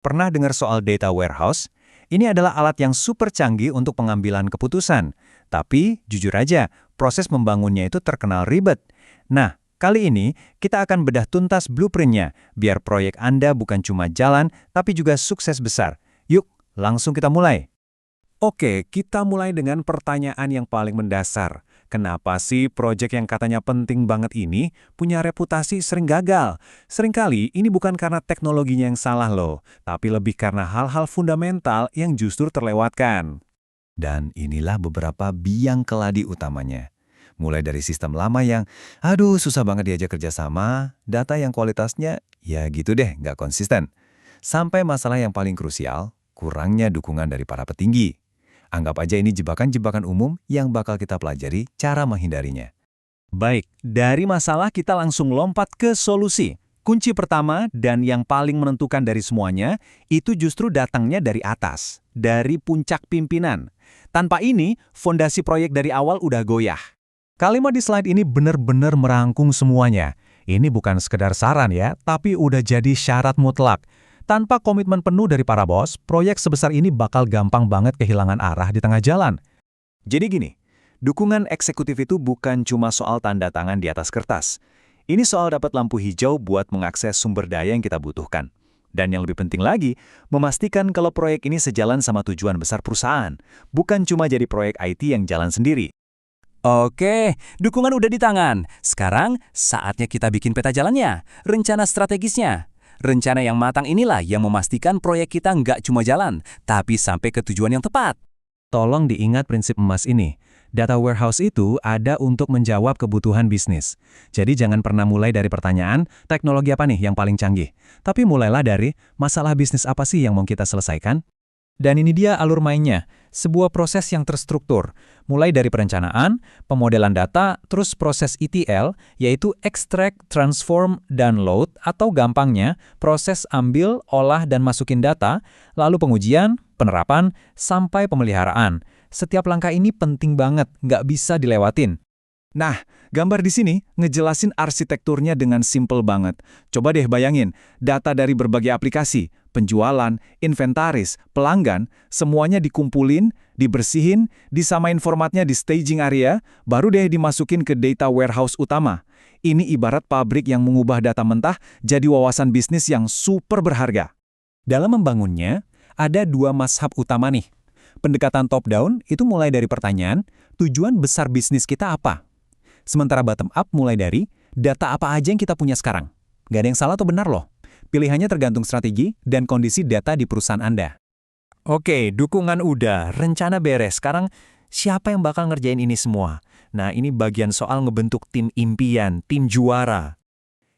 Pernah dengar soal data warehouse? Ini adalah alat yang super canggih untuk pengambilan keputusan. Tapi, jujur aja, proses membangunnya itu terkenal ribet. Nah, kali ini kita akan bedah tuntas blueprint-nya, biar proyek Anda bukan cuma jalan, tapi juga sukses besar. Yuk, langsung kita mulai. Oke, kita mulai dengan pertanyaan yang paling mendasar. Kenapa sih proyek yang katanya penting banget ini punya reputasi sering gagal? Seringkali ini bukan karena teknologinya yang salah loh, tapi lebih karena hal-hal fundamental yang justru terlewatkan. Dan inilah beberapa biang keladi utamanya. Mulai dari sistem lama yang, susah banget diajak kerjasama, data yang kualitasnya, ya gitu deh, nggak konsisten. Sampai masalah yang paling krusial, kurangnya dukungan dari para petinggi. Anggap aja ini jebakan-jebakan umum yang bakal kita pelajari cara menghindarinya. Baik, dari masalah kita langsung lompat ke solusi. Kunci pertama dan yang paling menentukan dari semuanya, itu justru datangnya dari atas, dari puncak pimpinan. Tanpa ini, fondasi proyek dari awal udah goyah. Kalimat di slide ini benar-benar merangkum semuanya. Ini bukan sekedar saran ya, tapi udah jadi syarat mutlak. Tanpa komitmen penuh dari para bos, proyek sebesar ini bakal gampang banget kehilangan arah di tengah jalan. Jadi gini, dukungan eksekutif itu bukan cuma soal tanda tangan di atas kertas. Ini soal dapat lampu hijau buat mengakses sumber daya yang kita butuhkan. Dan yang lebih penting lagi, memastikan kalau proyek ini sejalan sama tujuan besar perusahaan, bukan cuma jadi proyek IT yang jalan sendiri. Oke, dukungan udah di tangan. Sekarang, saatnya kita bikin peta jalannya, rencana strategisnya. Rencana yang matang inilah yang memastikan proyek kita nggak cuma jalan, tapi sampai ke tujuan yang tepat. Tolong diingat prinsip emas ini. Data warehouse itu ada untuk menjawab kebutuhan bisnis. Jadi jangan pernah mulai dari pertanyaan, teknologi apa nih yang paling canggih? Tapi mulailah dari, masalah bisnis apa sih yang mau kita selesaikan? Dan ini dia alur mainnya, sebuah proses yang terstruktur, mulai dari perencanaan, pemodelan data, terus proses ETL, yaitu extract, transform, download, atau gampangnya, proses ambil, olah, dan masukin data, lalu pengujian, penerapan, sampai pemeliharaan. Setiap langkah ini penting banget, nggak bisa dilewatin. Nah, gambar di sini ngejelasin arsitekturnya dengan simple banget. Coba deh bayangin, data dari berbagai aplikasi, penjualan, inventaris, pelanggan, semuanya dikumpulin, dibersihin, disamain formatnya di staging area, baru deh dimasukin ke data warehouse utama. Ini ibarat pabrik yang mengubah data mentah jadi wawasan bisnis yang super berharga. Dalam membangunnya, ada dua mazhab utama nih. Pendekatan top-down itu mulai dari pertanyaan, tujuan besar bisnis kita apa? Sementara bottom-up mulai dari, data apa aja yang kita punya sekarang? Nggak ada yang salah atau benar loh. Pilihannya tergantung strategi dan kondisi data di perusahaan Anda. Oke, dukungan udah, rencana beres. Sekarang, siapa yang bakal ngerjain ini semua? Nah, ini bagian soal ngebentuk tim impian, tim juara.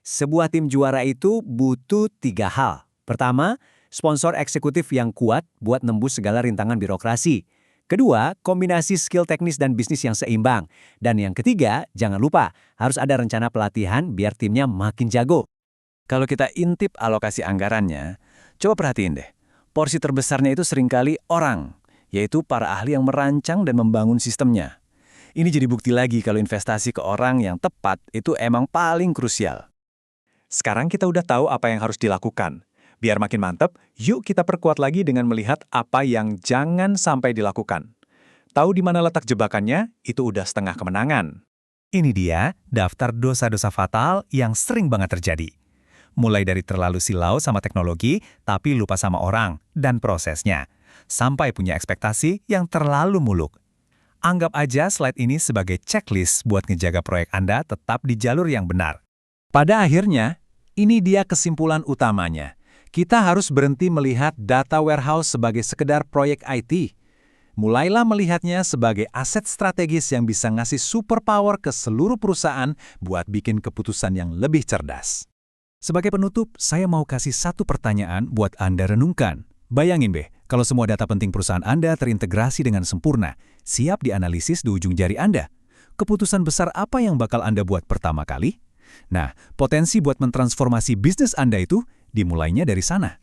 Sebuah tim juara itu butuh 3 hal. Pertama, sponsor eksekutif yang kuat buat nembus segala rintangan birokrasi. Kedua, kombinasi skill teknis dan bisnis yang seimbang. Dan yang ketiga, jangan lupa, harus ada rencana pelatihan biar timnya makin jago. Kalau kita intip alokasi anggarannya, coba perhatiin deh. Porsi terbesarnya itu seringkali orang, yaitu para ahli yang merancang dan membangun sistemnya. Ini jadi bukti lagi kalau investasi ke orang yang tepat itu emang paling krusial. Sekarang kita udah tahu apa yang harus dilakukan. Biar makin mantep, yuk kita perkuat lagi dengan melihat apa yang jangan sampai dilakukan. Tahu di mana letak jebakannya, itu udah setengah kemenangan. Ini dia daftar dosa-dosa fatal yang sering banget terjadi. Mulai dari terlalu silau sama teknologi, tapi lupa sama orang dan prosesnya. Sampai punya ekspektasi yang terlalu muluk. Anggap aja slide ini sebagai checklist buat ngejaga proyek Anda tetap di jalur yang benar. Pada akhirnya, ini dia kesimpulan utamanya. Kita harus berhenti melihat data warehouse sebagai sekedar proyek IT. Mulailah melihatnya sebagai aset strategis yang bisa ngasih superpower ke seluruh perusahaan buat bikin keputusan yang lebih cerdas. Sebagai penutup, saya mau kasih satu pertanyaan buat Anda renungkan. Bayangin deh, kalau semua data penting perusahaan Anda terintegrasi dengan sempurna, siap dianalisis di ujung jari Anda. Keputusan besar apa yang bakal Anda buat pertama kali? Nah, potensi buat mentransformasi bisnis Anda itu dimulainya dari sana.